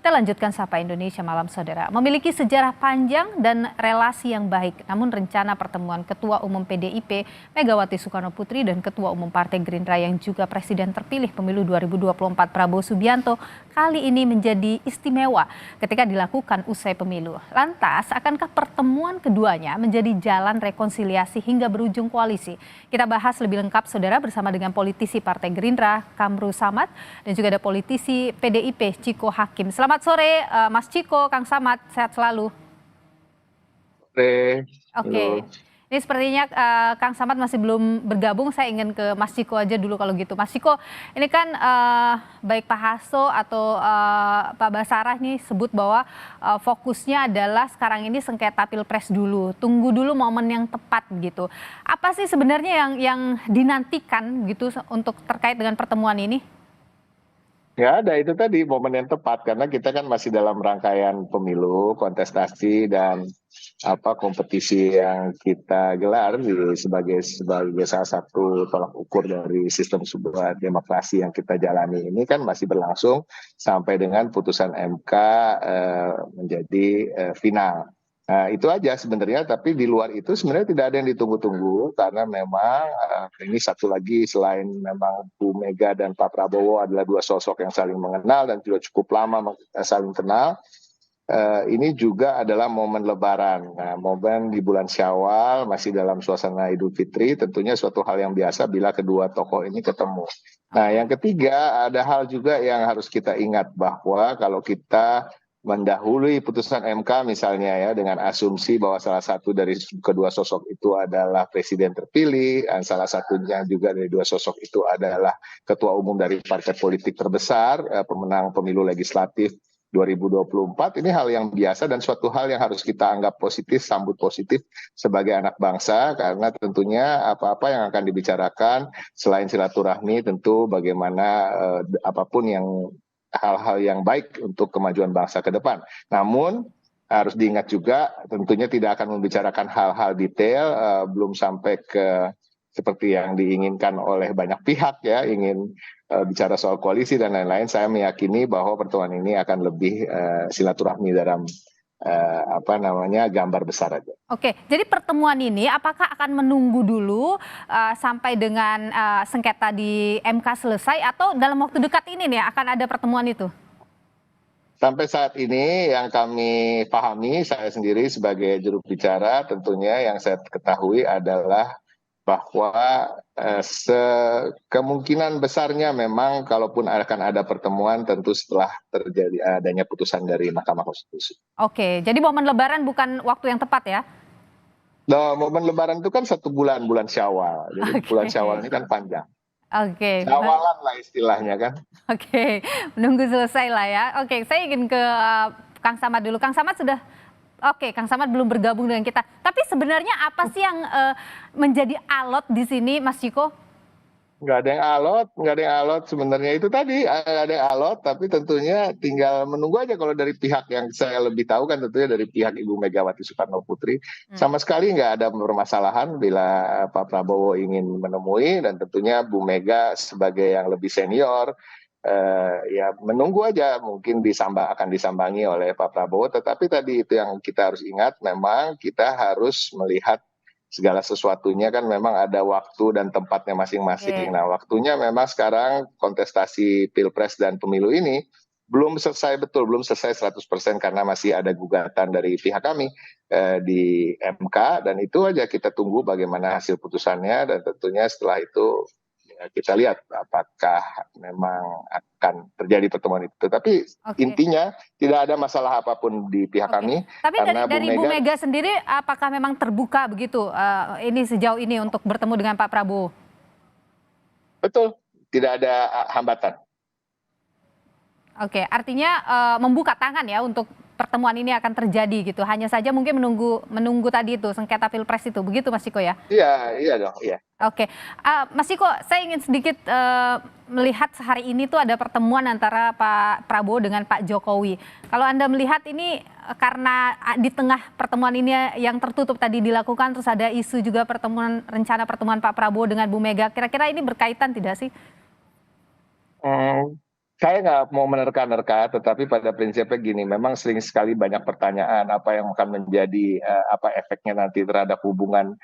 Kita lanjutkan Sapa Indonesia Malam Saudara. Memiliki sejarah panjang dan relasi yang baik, namun rencana pertemuan Ketua Umum PDIP Megawati Soekarno Putri dan Ketua Umum Partai Gerindra yang juga Presiden terpilih pemilu 2024 Prabowo Subianto kali ini menjadi istimewa ketika dilakukan usai pemilu. Lantas, akankah pertemuan keduanya menjadi jalan rekonsiliasi hingga berujung koalisi? Kita bahas lebih lengkap Saudara bersama dengan politisi Partai Gerindra Kamru Samad dan juga ada politisi PDIP Chiko Hakim. Selamat sore Mas Chiko, Kang Samad, sehat selalu. Sore. Oke, ini sepertinya Kang Samad masih belum bergabung, saya ingin ke Mas Chiko aja dulu kalau gitu. Mas Chiko, ini kan baik Pak Hasto atau Pak Basarah nih sebut bahwa fokusnya adalah sekarang ini sengketa Pilpres dulu, tunggu dulu momen yang tepat gitu. Apa sih sebenarnya yang dinantikan gitu untuk terkait dengan pertemuan ini? Nggak ada, itu tadi momen yang tepat karena kita kan masih dalam rangkaian pemilu, kontestasi dan kompetisi yang kita gelar sebagai salah satu tolak ukur dari sistem sebuah demokrasi yang kita jalani ini kan masih berlangsung sampai dengan putusan MK menjadi final. Nah, itu aja sebenarnya, tapi di luar itu sebenarnya tidak ada yang ditunggu-tunggu karena memang ini satu lagi selain memang Bu Mega dan Pak Prabowo adalah dua sosok yang saling mengenal dan juga cukup lama saling kenal. Ini juga adalah momen Lebaran. Nah, momen di bulan Syawal masih dalam suasana Idul Fitri, tentunya suatu hal yang biasa bila kedua tokoh ini ketemu. Nah, yang ketiga ada hal juga yang harus kita ingat bahwa kalau kita mendahului putusan MK misalnya ya dengan asumsi bahwa salah satu dari kedua sosok itu adalah presiden terpilih dan salah satunya juga dari dua sosok itu adalah ketua umum dari partai politik terbesar pemenang pemilu legislatif 2024, ini hal yang biasa dan suatu hal yang harus kita anggap positif, sambut positif sebagai anak bangsa karena tentunya apa-apa yang akan dibicarakan selain silaturahmi tentu bagaimana apapun yang hal-hal yang baik untuk kemajuan bangsa ke depan. Namun harus diingat juga tentunya tidak akan membicarakan hal-hal detail, belum sampai ke seperti yang diinginkan oleh banyak pihak ya, ingin bicara soal koalisi dan lain-lain. Saya meyakini bahwa pertemuan ini akan lebih silaturahmi dalam gambar besar aja. Oke, jadi pertemuan ini apakah akan menunggu dulu sampai dengan sengketa di MK selesai atau dalam waktu dekat ini nih akan ada pertemuan itu? Sampai saat ini yang kami pahami, saya sendiri sebagai juru bicara tentunya yang saya ketahui adalah bahwa kemungkinan besarnya memang kalaupun akan ada pertemuan tentu setelah terjadi adanya putusan dari Mahkamah Konstitusi. Oke, jadi momen Lebaran bukan waktu yang tepat ya? Nah, momen Lebaran itu kan satu bulan Syawal, jadi bulan Syawal ini kan panjang. Oke. Syawalan lah istilahnya kan. Oke, menunggu selesai lah ya. Oke, saya ingin ke Kang Samad dulu. Kang Samad sudah, oke, Kang Samad belum bergabung dengan kita. Tapi sebenarnya apa sih yang menjadi alot di sini, Mas Chiko? Nggak ada yang alot sebenarnya, itu tadi ada yang alot, tapi tentunya tinggal menunggu aja. Kalau dari pihak yang saya lebih tahu kan tentunya dari pihak Ibu Megawati Soekarno Putri sama sekali nggak ada permasalahan bila Pak Prabowo ingin menemui, dan tentunya Bu Mega sebagai yang lebih senior ya menunggu aja, mungkin akan disambangi oleh Pak Prabowo. Tetapi tadi itu yang kita harus ingat, memang kita harus melihat segala sesuatunya kan memang ada waktu dan tempatnya masing-masing. Nah, waktunya memang sekarang kontestasi Pilpres dan pemilu ini belum selesai 100% karena masih ada gugatan dari pihak kami di MK, dan itu aja kita tunggu bagaimana hasil putusannya, dan tentunya setelah itu kita lihat apakah memang akan terjadi pertemuan itu. Tapi intinya tidak ada masalah apapun di pihak kami. Tapi dari Bu Mega sendiri apakah memang terbuka begitu ini sejauh ini untuk bertemu dengan Pak Prabowo? Betul, tidak ada hambatan. Oke, artinya membuka tangan ya untuk pertemuan ini akan terjadi gitu. Hanya saja mungkin menunggu tadi itu sengketa Pilpres itu. Begitu Mas Chiko ya? Iya dong, iya. Oke, Mas Chiko, saya ingin sedikit melihat hari ini tuh ada pertemuan antara Pak Prabowo dengan Pak Jokowi. Kalau Anda melihat ini karena di tengah pertemuan ini yang tertutup tadi dilakukan, terus ada isu juga rencana pertemuan Pak Prabowo dengan Bu Mega. Kira-kira ini berkaitan tidak sih? Saya nggak mau menerka-nerka, tetapi pada prinsipnya gini, memang sering sekali banyak pertanyaan apa yang akan menjadi apa efeknya nanti terhadap hubungan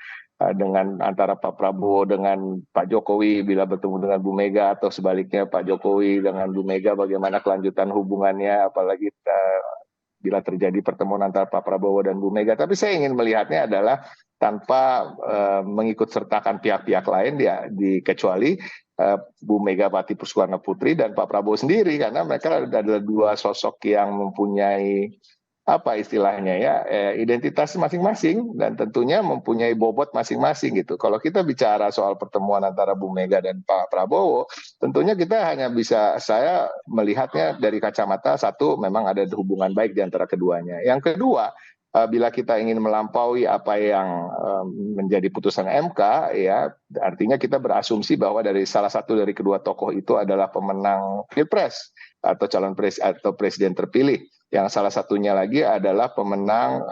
dengan antara Pak Prabowo dengan Pak Jokowi bila bertemu dengan Bu Mega atau sebaliknya Pak Jokowi dengan Bu Mega, bagaimana kelanjutan hubungannya, apalagi bila terjadi pertemuan antara Pak Prabowo dan Bu Mega. Tapi saya ingin melihatnya adalah tanpa mengikut sertakan pihak-pihak lain, ya, kecuali Bu Megawati Soekarno Putri dan Pak Prabowo sendiri, karena mereka adalah dua sosok yang mempunyai apa istilahnya ya, identitas masing-masing dan tentunya mempunyai bobot masing-masing gitu. Kalau kita bicara soal pertemuan antara Bu Mega dan Pak Prabowo, tentunya kita hanya bisa, saya melihatnya dari kacamata satu, memang ada hubungan baik di antara keduanya. Yang kedua, bila kita ingin melampaui apa yang menjadi putusan MK, ya artinya kita berasumsi bahwa dari salah satu dari kedua tokoh itu adalah pemenang Pilpres atau atau presiden terpilih. Yang salah satunya lagi adalah pemenang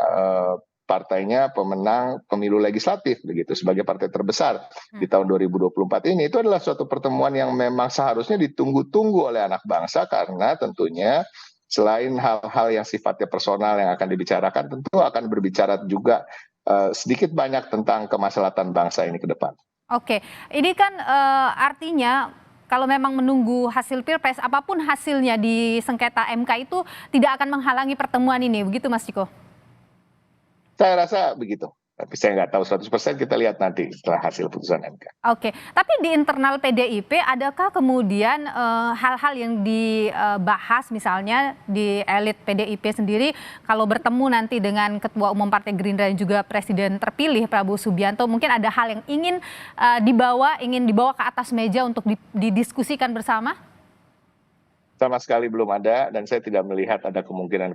partainya pemenang pemilu legislatif begitu sebagai partai terbesar di tahun 2024 ini. Itu adalah suatu pertemuan yang memang seharusnya ditunggu-tunggu oleh anak bangsa, karena tentunya selain hal-hal yang sifatnya personal yang akan dibicarakan, tentu akan berbicara juga sedikit banyak tentang kemaslahatan bangsa ini ke depan. Oke, ini kan artinya kalau memang menunggu hasil Pilpres, apapun hasilnya di sengketa MK itu tidak akan menghalangi pertemuan ini, begitu Mas Ciko? Saya rasa begitu. Tapi saya nggak tahu 100%, kita lihat nanti setelah hasil putusan MK. Oke, tapi di internal PDIP adakah kemudian hal-hal yang dibahas misalnya di elit PDIP sendiri kalau bertemu nanti dengan Ketua Umum Partai Gerindra dan juga Presiden terpilih Prabowo Subianto, mungkin ada hal yang ingin dibawa ke atas meja untuk didiskusikan bersama? Sama sekali belum ada, dan saya tidak melihat ada kemungkinan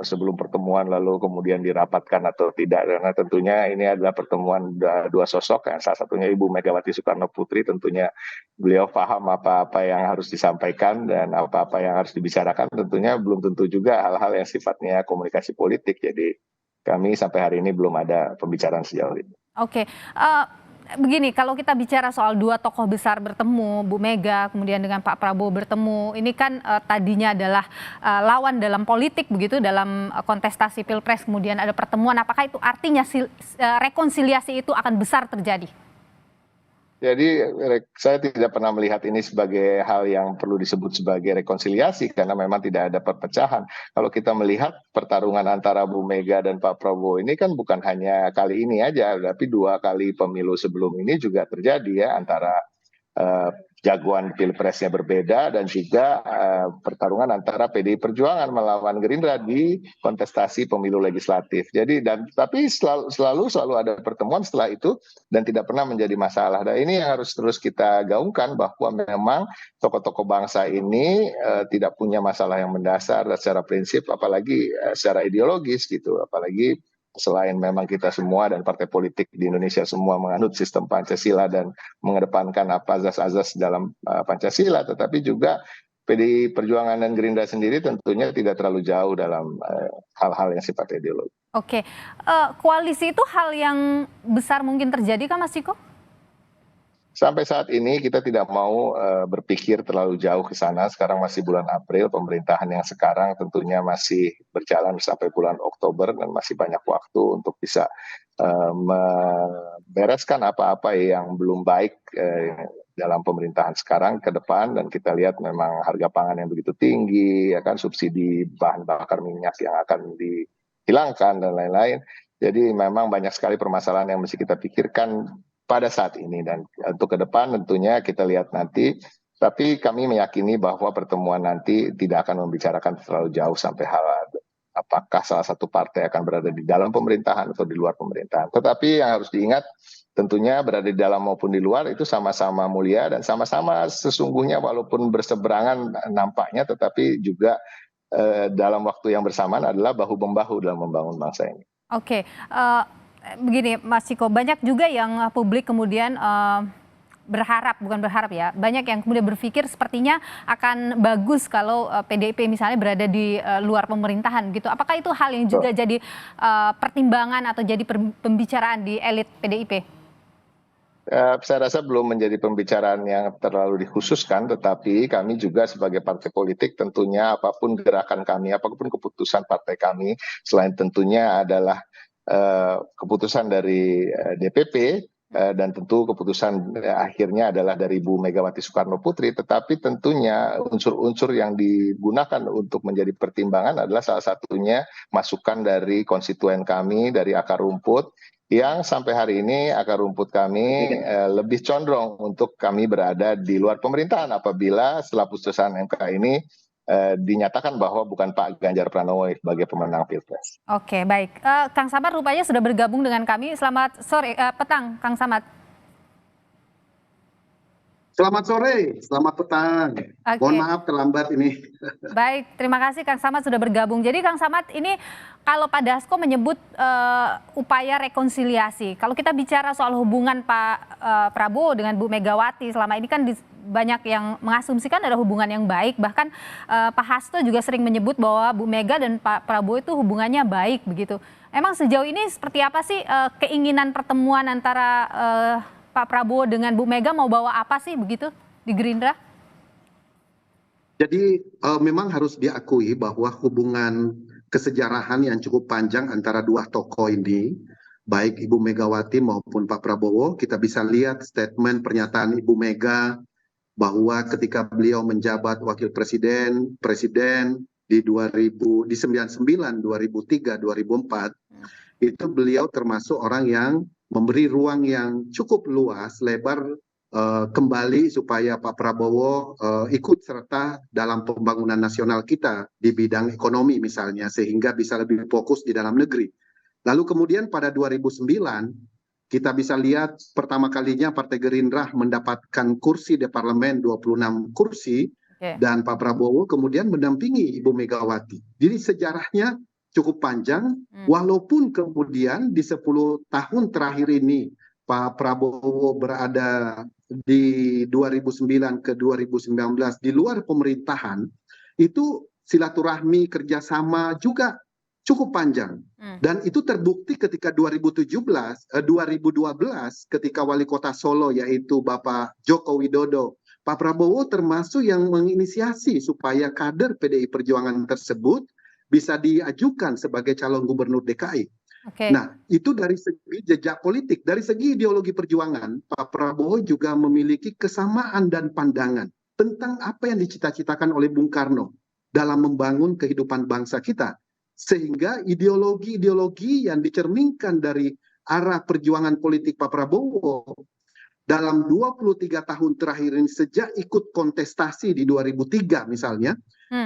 sebelum pertemuan lalu kemudian dirapatkan atau tidak, karena tentunya ini adalah pertemuan dua sosok, yang salah satunya Ibu Megawati Soekarno Putri. Tentunya beliau paham apa-apa yang harus disampaikan dan apa-apa yang harus dibicarakan, tentunya belum tentu juga hal-hal yang sifatnya komunikasi politik. Jadi kami sampai hari ini belum ada pembicaraan sejauh ini. Oke, begini, kalau kita bicara soal dua tokoh besar bertemu, Bu Mega kemudian dengan Pak Prabowo bertemu, ini kan tadinya adalah lawan dalam politik begitu, dalam kontestasi Pilpres, kemudian ada pertemuan, apakah itu artinya rekonsiliasi itu akan besar terjadi? Jadi saya tidak pernah melihat ini sebagai hal yang perlu disebut sebagai rekonsiliasi, karena memang tidak ada perpecahan. Kalau kita melihat pertarungan antara Bu Mega dan Pak Prabowo ini kan bukan hanya kali ini aja, tapi 2 kali pemilu sebelum ini juga terjadi ya, antara jagoan pilpresnya berbeda, dan juga pertarungan antara PDI Perjuangan melawan Gerindra di kontestasi pemilu legislatif. Jadi tapi selalu ada pertemuan setelah itu dan tidak pernah menjadi masalah. Dan ini yang harus terus kita gaungkan, bahwa memang tokoh-tokoh bangsa ini tidak punya masalah yang mendasar secara prinsip, apalagi secara ideologis gitu, apalagi selain memang kita semua dan partai politik di Indonesia semua menganut sistem Pancasila dan mengedepankan apa azas-azas dalam Pancasila, tetapi juga PDI Perjuangan dan Gerindra sendiri tentunya tidak terlalu jauh dalam hal-hal yang sifatnya ideologi. Oke, koalisi itu hal yang besar mungkin terjadi kan Mas Ciko? Sampai saat ini kita tidak mau berpikir terlalu jauh ke sana. Sekarang masih bulan April, pemerintahan yang sekarang tentunya masih berjalan sampai bulan Oktober, dan masih banyak waktu untuk bisa membereskan apa-apa yang belum baik dalam pemerintahan sekarang ke depan. Dan kita lihat memang harga pangan yang begitu tinggi, ya kan, subsidi bahan bakar minyak yang akan dihilangkan dan lain-lain. Jadi memang banyak sekali permasalahan yang mesti kita pikirkan pada saat ini, dan untuk ke depan tentunya kita lihat nanti. Tapi kami meyakini bahwa pertemuan nanti tidak akan membicarakan terlalu jauh sampai hal apakah salah satu partai akan berada di dalam pemerintahan atau di luar pemerintahan. Tetapi yang harus diingat, tentunya berada di dalam maupun di luar itu sama-sama mulia dan sama-sama sesungguhnya, walaupun berseberangan nampaknya, tetapi juga dalam waktu yang bersamaan adalah bahu-membahu dalam membangun bangsa ini. Oke, begini Mas Ciko, banyak juga yang publik kemudian bukan berharap ya, banyak yang kemudian berpikir sepertinya akan bagus kalau PDIP misalnya berada di luar pemerintahan gitu. Apakah itu hal yang juga jadi pertimbangan atau jadi pembicaraan di elit PDIP? saya rasa belum menjadi pembicaraan yang terlalu dikhususkan, tetapi kami juga sebagai partai politik tentunya apapun gerakan kami, apapun keputusan partai kami, selain tentunya adalah keputusan dari DPP dan tentu keputusan akhirnya adalah dari Ibu Megawati Soekarno Putri, tetapi tentunya unsur-unsur yang digunakan untuk menjadi pertimbangan adalah salah satunya masukan dari konstituen kami, dari akar rumput, yang sampai hari ini akar rumput kami lebih condong untuk kami berada di luar pemerintahan apabila setelah putusan MK ini dinyatakan bahwa bukan Pak Ganjar Pranowo sebagai pemenang Pilpres. Oke, baik. Kang Samad rupanya sudah bergabung dengan kami. Selamat sore, petang, Kang Samad. Selamat sore, selamat petang. Mohon maaf terlambat ini. Baik, terima kasih Kang Samad sudah bergabung. Jadi Kang Samad, ini kalau Pak Dasko menyebut upaya rekonsiliasi. Kalau kita bicara soal hubungan Pak Prabowo dengan Bu Megawati selama ini kan banyak yang mengasumsikan ada hubungan yang baik. Bahkan Pak Hasto juga sering menyebut bahwa Bu Mega dan Pak Prabowo itu hubungannya baik begitu. Emang sejauh ini seperti apa sih keinginan pertemuan antara Pak Prabowo dengan Bu Mega, mau bawa apa sih begitu di Gerindra? Jadi memang harus diakui bahwa hubungan kesejarahan yang cukup panjang antara dua tokoh ini, baik Ibu Megawati maupun Pak Prabowo, kita bisa lihat statement pernyataan Ibu Mega bahwa ketika beliau menjabat wakil presiden di 99, 2003, 2004, itu beliau termasuk orang yang memberi ruang yang cukup luas, lebar kembali supaya Pak Prabowo ikut serta dalam pembangunan nasional kita di bidang ekonomi misalnya, sehingga bisa lebih fokus di dalam negeri. Lalu kemudian pada 2009 kita bisa lihat pertama kalinya Partai Gerindra mendapatkan kursi di parlemen 26 kursi, dan Pak Prabowo kemudian mendampingi Ibu Megawati. Jadi sejarahnya cukup panjang, walaupun kemudian di 10 tahun terakhir ini Pak Prabowo berada di 2009 ke 2019 di luar pemerintahan, itu silaturahmi kerjasama juga cukup panjang. Dan itu terbukti ketika 2012 ketika wali kota Solo yaitu Bapak Joko Widodo, Pak Prabowo termasuk yang menginisiasi supaya kader PDI Perjuangan tersebut bisa diajukan sebagai calon gubernur DKI. Nah, itu dari segi jejak politik, dari segi ideologi perjuangan, Pak Prabowo juga memiliki kesamaan dan pandangan tentang apa yang dicita-citakan oleh Bung Karno dalam membangun kehidupan bangsa kita. Sehingga ideologi-ideologi yang dicerminkan dari arah perjuangan politik Pak Prabowo dalam 23 tahun terakhir ini, sejak ikut kontestasi di 2003 misalnya,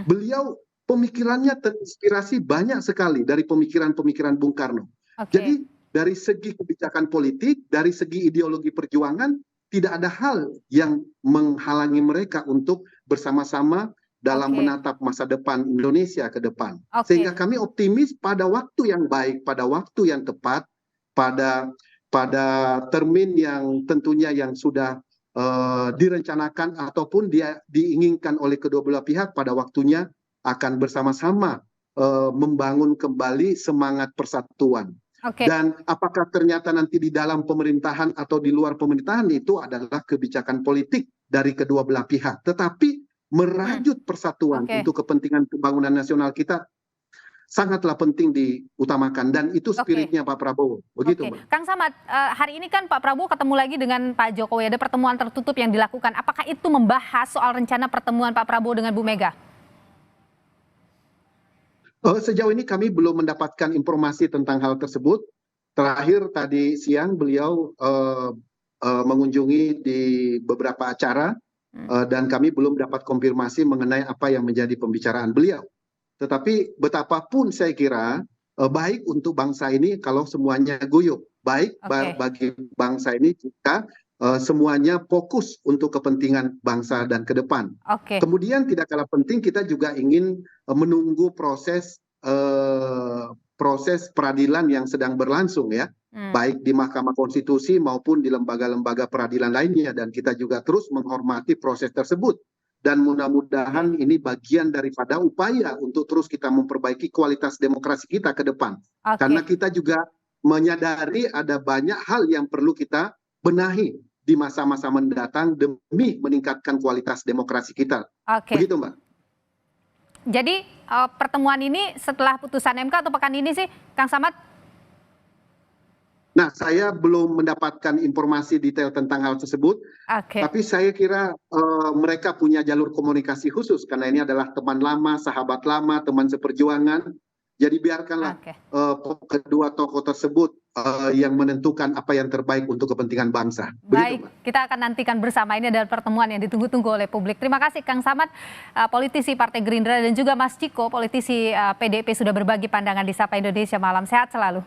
beliau pemikirannya terinspirasi banyak sekali dari pemikiran-pemikiran Bung Karno. Jadi dari segi kebijakan politik, dari segi ideologi perjuangan, tidak ada hal yang menghalangi mereka untuk bersama-sama dalam menatap masa depan Indonesia ke depan. Sehingga kami optimis pada waktu yang baik, pada waktu yang tepat, pada termin yang tentunya yang sudah direncanakan ataupun diinginkan oleh kedua belah pihak, pada waktunya akan bersama-sama membangun kembali semangat persatuan. Dan apakah ternyata nanti di dalam pemerintahan atau di luar pemerintahan, itu adalah kebijakan politik dari kedua belah pihak. Tetapi merajut persatuan untuk kepentingan pembangunan nasional kita sangatlah penting diutamakan, dan itu spiritnya Pak Prabowo. Begitu, Mbak. Kang Samad, hari ini kan Pak Prabowo ketemu lagi dengan Pak Jokowi, ada pertemuan tertutup yang dilakukan. Apakah itu membahas soal rencana pertemuan Pak Prabowo dengan Bu Mega? Sejauh ini kami belum mendapatkan informasi tentang hal tersebut. Terakhir tadi siang beliau mengunjungi di beberapa acara, dan kami belum dapat konfirmasi mengenai apa yang menjadi pembicaraan beliau. Tetapi betapapun saya kira baik untuk bangsa ini kalau semuanya guyup. Baik bagi bangsa ini jika semuanya fokus untuk kepentingan bangsa dan ke depan. Kemudian tidak kalah penting kita juga ingin menunggu proses peradilan yang sedang berlangsung ya, baik di Mahkamah Konstitusi maupun di lembaga-lembaga peradilan lainnya, dan kita juga terus menghormati proses tersebut. Dan mudah-mudahan ini bagian daripada upaya untuk terus kita memperbaiki kualitas demokrasi kita ke depan. Karena kita juga menyadari ada banyak hal yang perlu kita benahi di masa-masa mendatang demi meningkatkan kualitas demokrasi kita. Oke. Begitu, Mbak. Jadi pertemuan ini setelah putusan MK atau pekan ini sih, Kang Samad? Nah, saya belum mendapatkan informasi detail tentang hal tersebut, Oke. tapi saya kira mereka punya jalur komunikasi khusus karena ini adalah teman lama, sahabat lama, teman seperjuangan. Jadi biarkanlah Oke. kedua tokoh tersebut yang menentukan apa yang terbaik untuk kepentingan bangsa. Baik, Begitu, Mbak. kita akan nantikan bersama, ini adalah pertemuan yang ditunggu-tunggu oleh publik. Terima kasih Kang Samad, politisi Partai Gerindra, dan juga Mas Ciko, politisi PDIP, sudah berbagi pandangan di Sapa Indonesia Malam. Sehat selalu.